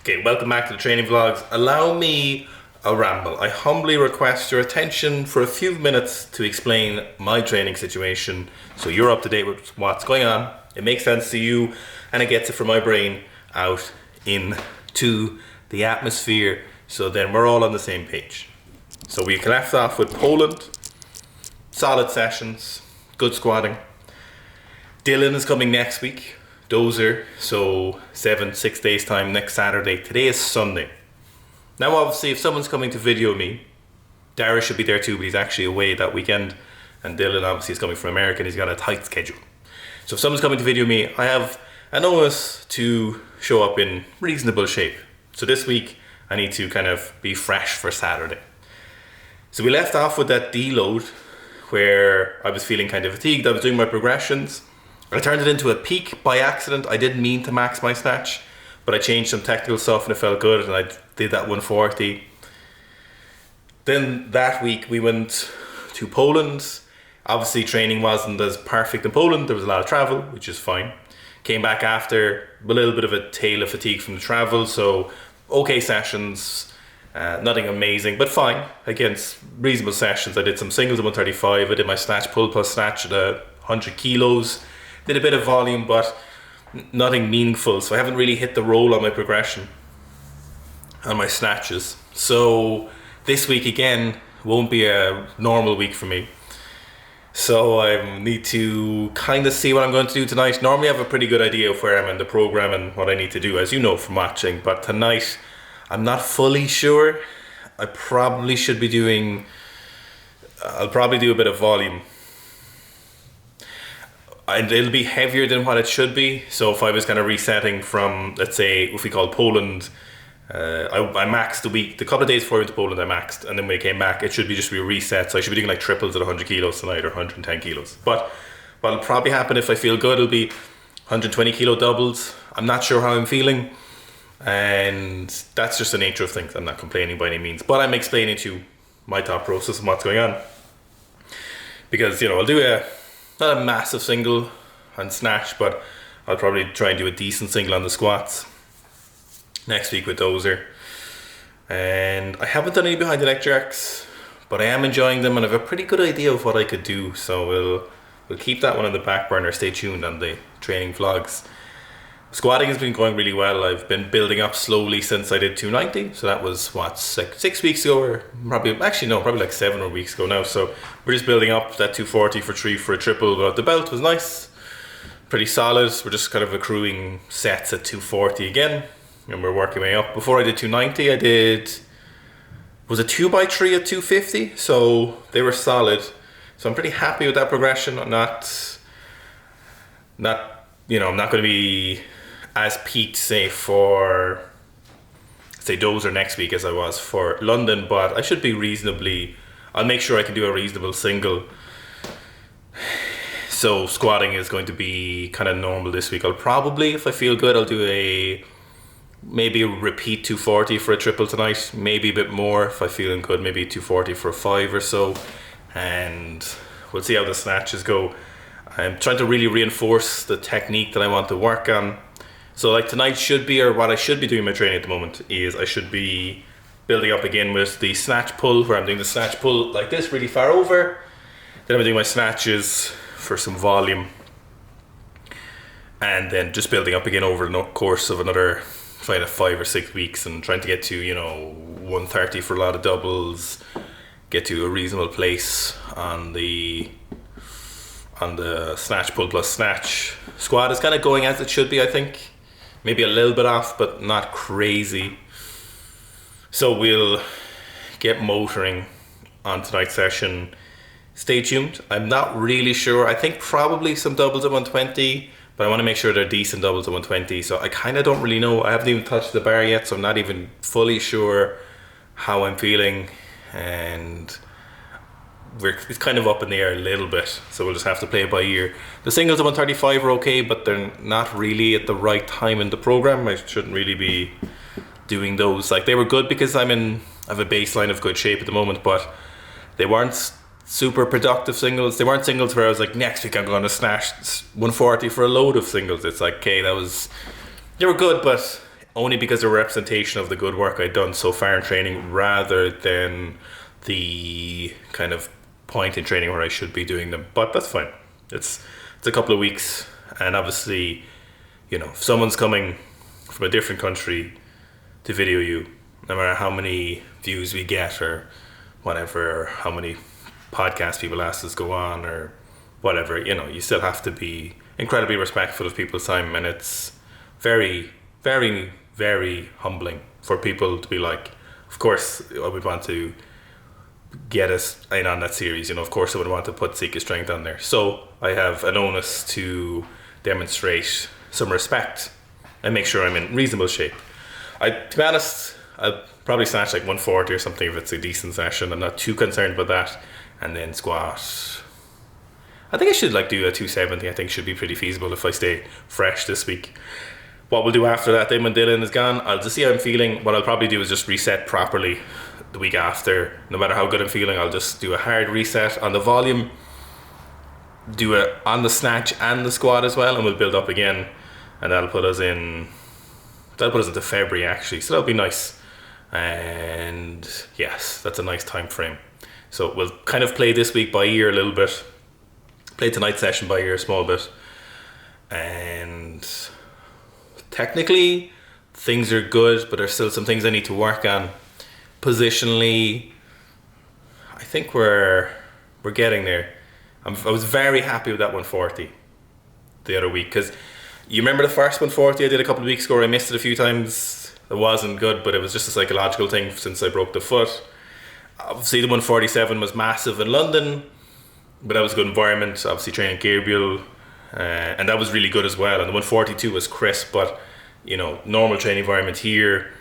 Okay, welcome back to the training vlogs. Allow me a ramble. I humbly request your attention for a few minutes to explain my training situation so you're up to date with what's going on. It makes sense to you and it gets it from my brain out into the atmosphere so then we're all on the same page. So we left off with Poland, solid sessions, good squatting. Dylan is coming next week. Dozer, so 6 days time next Saturday. Today is Sunday. Now obviously if someone's coming to video me, Dara should be there too, but he's actually away that weekend, and Dylan obviously is coming from America and he's got a tight schedule. So if someone's coming to video me, I have an onus to show up in reasonable shape. So this week I need to kind of be fresh for Saturday. So we left off with that deload where I was feeling kind of fatigued. I was doing my progressions. I turned it into a peak by accident. I didn't mean to max my snatch, but I changed some technical stuff and it felt good, and I did that 140. Then that week we went to Poland. Obviously training wasn't as perfect in Poland. There was a lot of travel, which is fine. Came back after a little bit of a tail of fatigue from the travel, so okay sessions, nothing amazing, but fine. Against reasonable sessions, I did some singles at 135. I did my snatch pull plus snatch at 100 kilos. Did a bit of volume, but nothing meaningful. So I haven't really hit the roll on my progression, on my snatches. So this week again won't be a normal week for me. So I need to kind of see what I'm going to do tonight. Normally I have a pretty good idea of where I'm in the program and what I need to do, as you know from watching. But tonight I'm not fully sure. I probably should be doing, I'll probably do a bit of volume. And it'll be heavier than what it should be. So if I was kind of resetting from, let's say, if we call Poland, I maxed the couple of days before I went to Poland, I maxed, and then when I came back, it should be just be a reset. So I should be doing like triples at 100 kilos tonight or 110 kilos. But what'll probably happen if I feel good, it'll be 120 kilo doubles. I'm not sure how I'm feeling, and that's just the nature of things. I'm not complaining by any means, but I'm explaining to you my thought process and what's going on. Because, you know, I'll do not a massive single on snatch, but I'll probably try and do a decent single on the squats next week with Dozer. And I haven't done any behind the neck jerks, but I am enjoying them and I have a pretty good idea of what I could do. So we'll keep that one on the back burner. Stay tuned on the training vlogs. Squatting has been going really well. I've been building up slowly since I did 290. So that was what, 6 weeks ago, or probably like 7 or weeks ago now. So we're just building up that 240 for 3 for a triple. But the belt was nice, pretty solid. We're just kind of accruing sets at 240 again, and we're working way up. Before I did 290, I did, was a 2x3 at 250. So they were solid. So I'm pretty happy with that progression. I'm not, you know, I'm not going to be as peaked, say Dozer next week as I was for London, but I should be reasonably, I'll make sure I can do a reasonable single. So squatting is going to be kind of normal this week. I'll probably, if I feel good, I'll do maybe a repeat 240 for a triple tonight, maybe a bit more if I'm feeling good, maybe 240 for a 5 or so, and we'll see how the snatches go. I'm trying to really reinforce the technique that I want to work on. So like tonight should be, or what I should be doing in my training at the moment is I should be building up again with the snatch pull, where I'm doing the snatch pull like this really far over. Then I'm doing my snatches for some volume. And then just building up again over the course of another 5 or 6 weeks and trying to get to, you know, 130 for a lot of doubles, get to a reasonable place on the snatch pull plus snatch. Squat is kind of going as it should be, I think. Maybe a little bit off, but not crazy. So we'll get motoring on tonight's session. Stay tuned. I'm not really sure. I think probably some doubles at 120, but I want to make sure they're decent doubles at 120. So I kind of don't really know. I haven't even touched the bar yet, so I'm not even fully sure how I'm feeling. And it's kind of up in the air a little bit, so we'll just have to play it by ear. The singles at 135 are okay, but they're not really at the right time in the program. I shouldn't really be doing those. Like, they were good because I have a baseline of good shape at the moment, but they weren't super productive singles. They weren't singles where I was like, next week I'm going to snatch 140 for a load of singles. It's like, okay, they were good, but only because they're a representation of the good work I've done so far in training, rather than the kind of point in training where I should be doing them. But that's fine. It's a couple of weeks, and obviously, if someone's coming from a different country to video you, no matter how many views we get or whatever, or how many podcasts people ask us go on or whatever, you still have to be incredibly respectful of people's time, and it's very, very, very humbling for people to be like, of course I would want to get us in on that series, of course I would want to put Sika Strength on there. So I have an onus to demonstrate some respect and make sure I'm in reasonable shape. To be honest, I'll probably snatch like 140 or something if it's a decent session. I'm not too concerned about that. And then squat, I think I should do a 270. I think should be pretty feasible if I stay fresh this week. What we'll do after that, then when Dylan is gone, I'll just see how I'm feeling. What I'll probably do is just reset properly the week after. No matter how good I'm feeling, I'll just do a hard reset on the volume, do it on the snatch and the squat as well, and we'll build up again. And that'll put us into February actually, so that'll be nice. And yes, that's a nice time frame. So we'll kind of play this week by ear a little bit, play tonight's session by ear a small bit, and technically things are good, but there's still some things I need to work on. Positionally, I think we're getting there. I was very happy with that 140 the other week, because you remember the first 140 I did a couple of weeks ago, I missed it a few times. It wasn't good, but it was just a psychological thing since I broke the foot. Obviously the 147 was massive in London, but that was a good environment, obviously training Gabriel, and that was really good as well. And the 142 was crisp, but normal training environment here,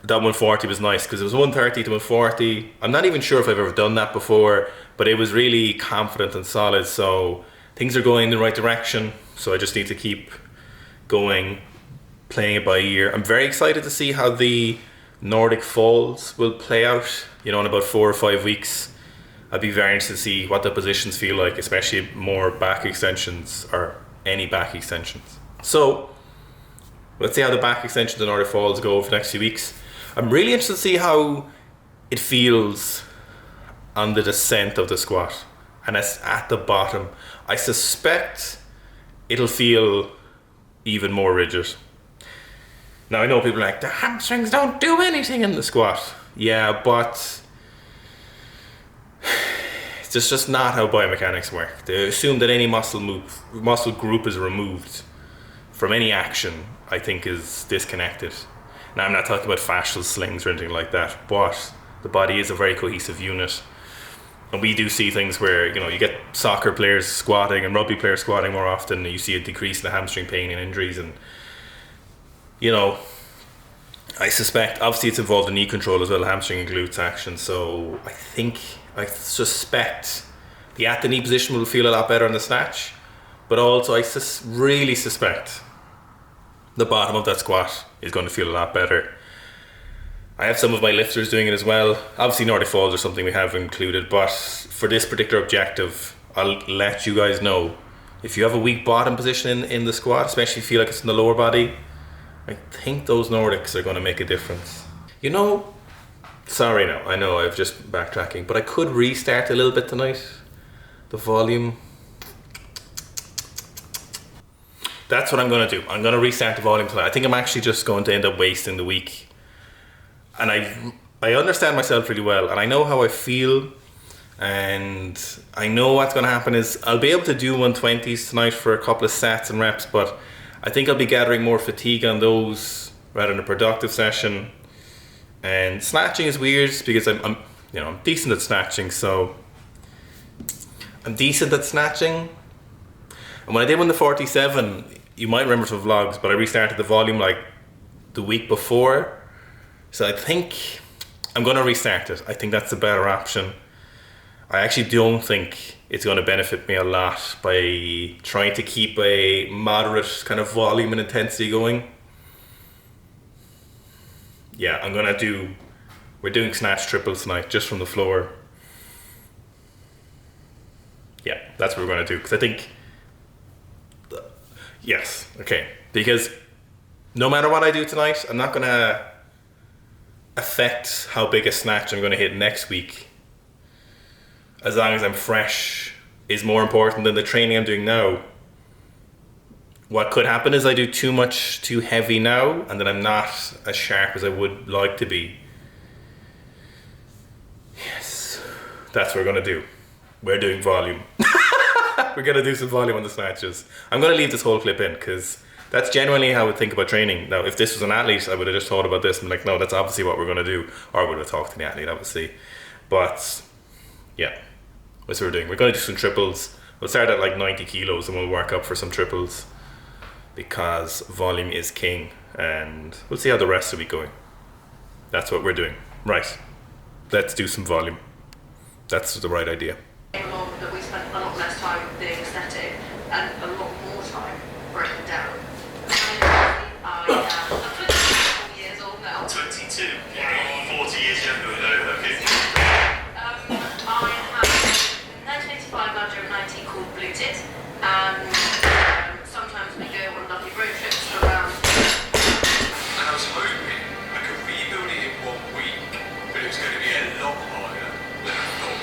that 140 was nice because it was 130 to 140. I'm not even sure if I've ever done that before, but it was really confident and solid, so things are going in the right direction. So I just need to keep going, playing it by ear. I'm very excited to see how the Nordic Falls will play out, in about 4 or 5 weeks. I'd be very interested to see what the positions feel like, especially more back extensions or any back extensions. So let's see how the back extensions of Nordic Falls go over the next few weeks. I'm really interested to see how it feels on the descent of the squat, and it's at the bottom. I suspect it'll feel even more rigid. Now I know people are like, the hamstrings don't do anything in the squat. Yeah, but it's just not how biomechanics work. They assume that any muscle group is removed from any action, I think is disconnected. Now I'm not talking about fascial slings or anything like that, but the body is a very cohesive unit. And we do see things where, you get soccer players squatting and rugby players squatting more often, and you see a decrease in the hamstring pain and injuries. And, I suspect, obviously it's involved in knee control as well, hamstring and glutes action. So I suspect the at the knee position will feel a lot better on the snatch. But also I really suspect the bottom of that squat is going to feel a lot better. I have some of my lifters doing it as well. Obviously Nordic Falls or something we have included, but for this particular objective, I'll let you guys know. If you have a weak bottom position in the squat, especially if you feel like it's in the lower body, I think those Nordics are going to make a difference. Sorry now, I know I've just backtracking, but I could restart a little bit tonight. The volume. That's what I'm going to do. I'm going to restart the volume tonight. I think I'm actually just going to end up wasting the week. And I understand myself really well, and I know how I feel, and I know what's going to happen is I'll be able to do 120s tonight for a couple of sets and reps, but I think I'll be gathering more fatigue on those rather than a productive session. And snatching is weird because I'm decent at snatching, so I'm decent at snatching. And when I did 147, you might remember from vlogs, but I restarted the volume like the week before. So I think I'm going to restart it. I think that's the better option. I actually don't think it's going to benefit me a lot by trying to keep a moderate kind of volume and intensity going. Yeah, we're doing snatch triples tonight just from the floor. Yeah, that's what we're going to do. Because I think, yes, okay. Because No matter what I do tonight, I'm not going to affect how big a snatch I'm going to hit next week. As long as I'm fresh is more important than the training I'm doing now. What could happen is I do too much too heavy now, and then I'm not as sharp as I would like to be. Yes, that's what we're going to do. We're doing volume. We're going to do some volume on the snatches. I'm going to leave this whole clip in because that's genuinely how I would think about training. Now, if this was an athlete, I would have just thought about this and been like, no, that's obviously what we're going to do. Or I would have talked to the athlete, obviously. But, yeah, that's what we're doing. We're going to do some triples. We'll start at like 90 kilos and we'll work up for some triples because volume is king. And we'll see how the rest of the week going. That's what we're doing. Right. Let's do some volume. That's the right idea. That we spent a lot less time being aesthetic and a lot more time breaking down. I am 24 years old now. 22? Yeah. 40 years younger though, okay. I have a 1985 Mojo 90 called Blue Tit, and sometimes we go on lovely road trips around. And I was hoping I could rebuild it in 1 week, but it was going to be a lot harder than I thought.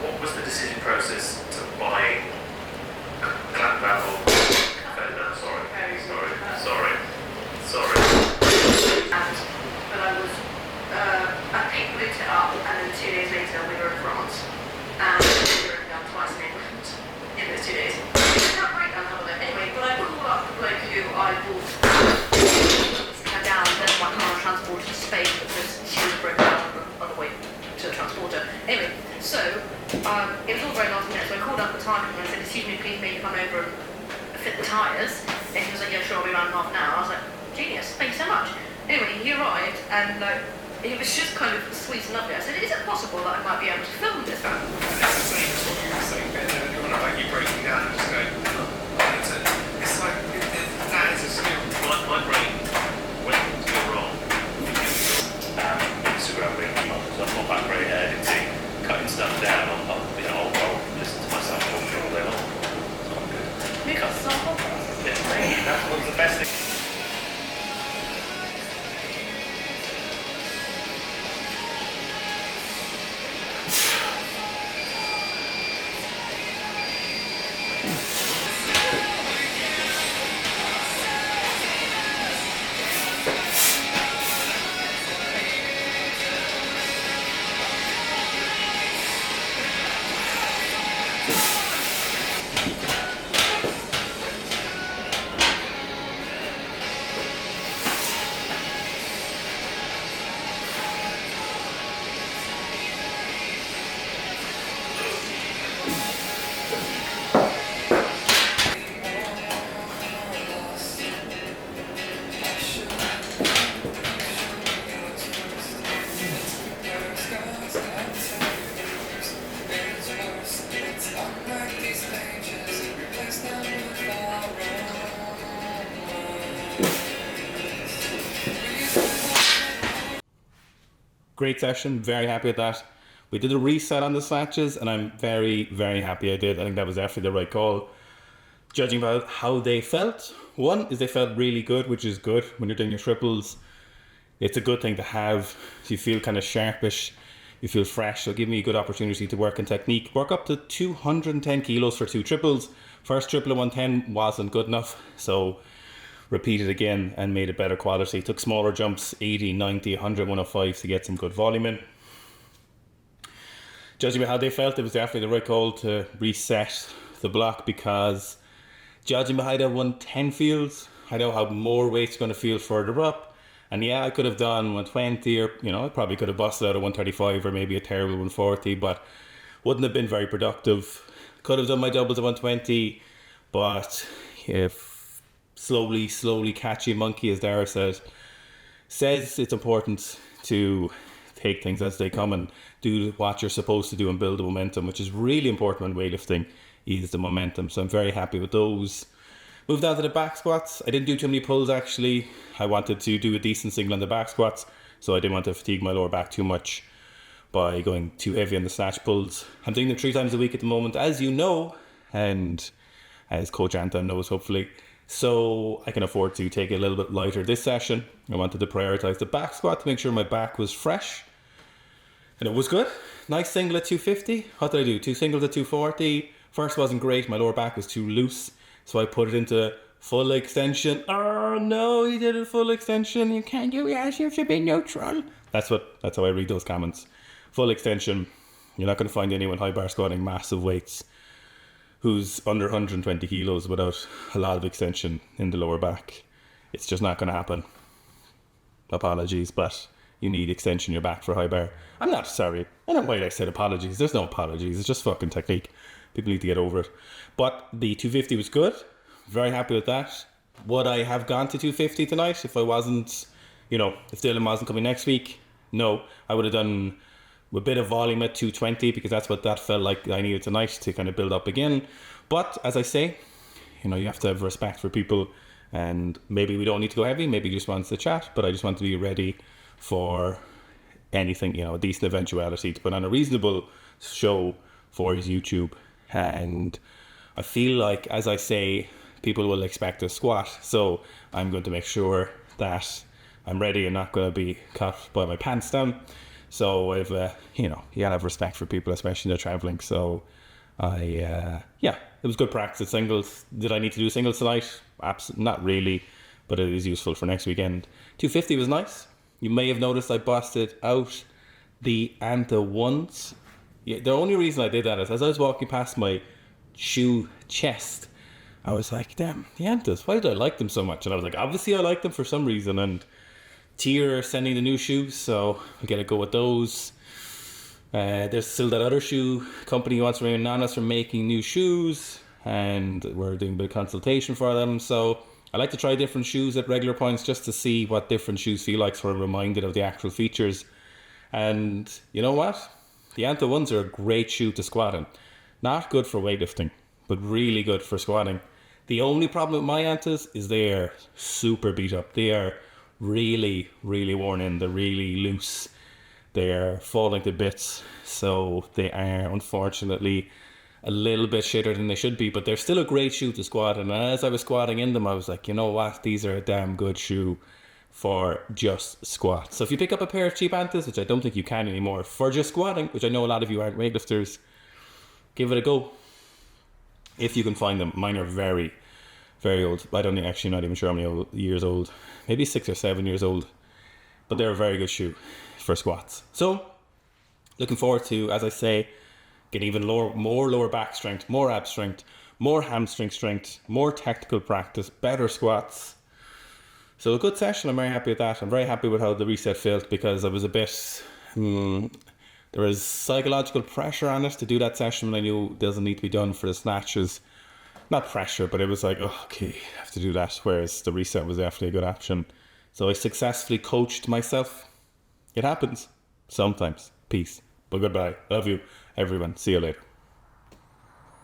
What was the decision process to buy Clap Battle? Sorry. And but I picked it up, and then 2 days later we were in France, and we were down twice in England in those 2 days. It's not great down the anyway, but I called up the bloke who I bought her down, then my car transported to Spain because she was broken down on the way to the transporter. Anyway, so it was all very last minute, so I called up the time and I said, excuse me, please may you come over and fit the tyres? And he was like, yeah, sure, I'll be around half an hour. I was like, genius, thank you so much. Anyway, he arrived and it was just kind of sweet and lovely. I said, is it possible that I might be able to film this? It's the same as what you were saying, Ben. You're not like you breaking down and just going, it's like, that is a skill. My brain, when things go wrong, Instagram being because I'm not that great at editing, cutting stuff down, I'll listen to myself talking all day long. So I'm good. You got some podcast. Yeah, that's what's the best thing. great session, very happy with that. We did a reset on the snatches, and I'm very, very happy I did. I think that was definitely the right call. Judging by how they felt, one is they felt really good, which is good when you're doing your triples. It's a good thing to have. You feel kind of sharpish, you feel fresh. So give me a good opportunity to work in technique. Work up to 210 kilos for 2 triples. First triple at 110 wasn't good enough, so repeated again and made it better quality. Took smaller jumps, 80, 90, 100, 105 to get some good volume in. Judging by how they felt, it was definitely the right call to reset the block, because judging by how the 110 feels, I know how more weight's going to feel further up. And yeah, I could have done 120, or I probably could have busted out a 135 or maybe a terrible 140, but wouldn't have been very productive. Could have done my doubles at 120, but if slowly catchy monkey, as Dara says it's important to take things as they come and do what you're supposed to do and build the momentum, which is really important when weightlifting, is the momentum. So I'm very happy with those. Moved on to the back squats. I didn't do too many pulls actually. I wanted to do a decent single on the back squats, so I didn't want to fatigue my lower back too much by going too heavy on the snatch pulls. I'm doing them 3 times a week at the moment, as you know, and as Coach Anta knows, hopefully. So I can afford to take it a little bit lighter this session. I wanted to prioritize the back squat to make sure my back was fresh. And it was good. Nice single at 250. What did I do? 2 singles at 240. First wasn't great. My lower back was too loose, so I put it into full extension. Oh no, you did a full extension. You can't do it. You should be neutral. That's how I read those comments. Full extension. You're not going to find anyone high bar squatting massive weights who's under 120 kilos without a lot of extension in the lower back. It's just not going to happen. Apologies, but you need extension in your back for high bar. I'm not sorry. I don't know why I said apologies. There's no apologies. It's just fucking technique. People need to get over it. But the 250 was good. Very happy with that. Would I have gone to 250 tonight if I wasn't, if Dylan wasn't coming next week? No. I would have done a bit of volume at 220 because that's what that felt like I needed tonight to kind of build up again. But as I say, you have to have respect for people, and maybe we don't need to go heavy. Maybe he just wants to chat, but I just want to be ready for anything, a decent eventuality to put on a reasonable show for his YouTube. And I feel like, as I say, people will expect a squat, so I'm going to make sure that I'm ready and not going to be caught by my pants down. So if you gotta have respect for people, especially when they're traveling. So it was good practice at singles. Did I need to do singles tonight? Absolutely not really, but it is useful for next weekend. 250 was nice. You may have noticed I busted out the Anta ones. Yeah, the only reason I did that is as I was walking past my shoe chest, I was like, damn, the Antas, why did I like them so much? And I was like, obviously I like them for some reason, and Tier sending the new shoes, so we gotta go with those. There's still that other shoe company who wants to remain anonymous from making new shoes, and we're doing a bit of consultation for them. So I like to try different shoes at regular points just to see what different shoes feel like, so I'm reminded of the actual features. And you know what? The Anta ones are a great shoe to squat in. Not good for weightlifting, but really good for squatting. The only problem with my Antas is they are super beat up. They are really, really worn in. They're really loose. They're falling to bits. So they are, unfortunately, a little bit shitter than they should be, but they're still a great shoe to squat in. And as I was squatting in them, I was like, you know what? These are a damn good shoe for just squat. So if you pick up a pair of cheap Antas, which I don't think you can anymore, for just squatting, which I know a lot of you aren't weightlifters, give it a go. If you can find them. Mine are very, very old. I don't actually, not even sure how many years old. Maybe 6 or 7 years old. But they're a very good shoe for squats. So, looking forward to, as I say, getting even more lower back strength, more ab strength, more hamstring strength, more technical practice, better squats. So a good session. I'm very happy with that. I'm very happy with how the reset felt, because I was a bit... there was psychological pressure on us to do that session when I knew it doesn't need to be done for the snatches. Not pressure, but it was like, oh, okay, I have to do that. Whereas the reset was definitely a good option. So I successfully coached myself. It happens. Sometimes. Peace. But goodbye. Love you, everyone. See you later.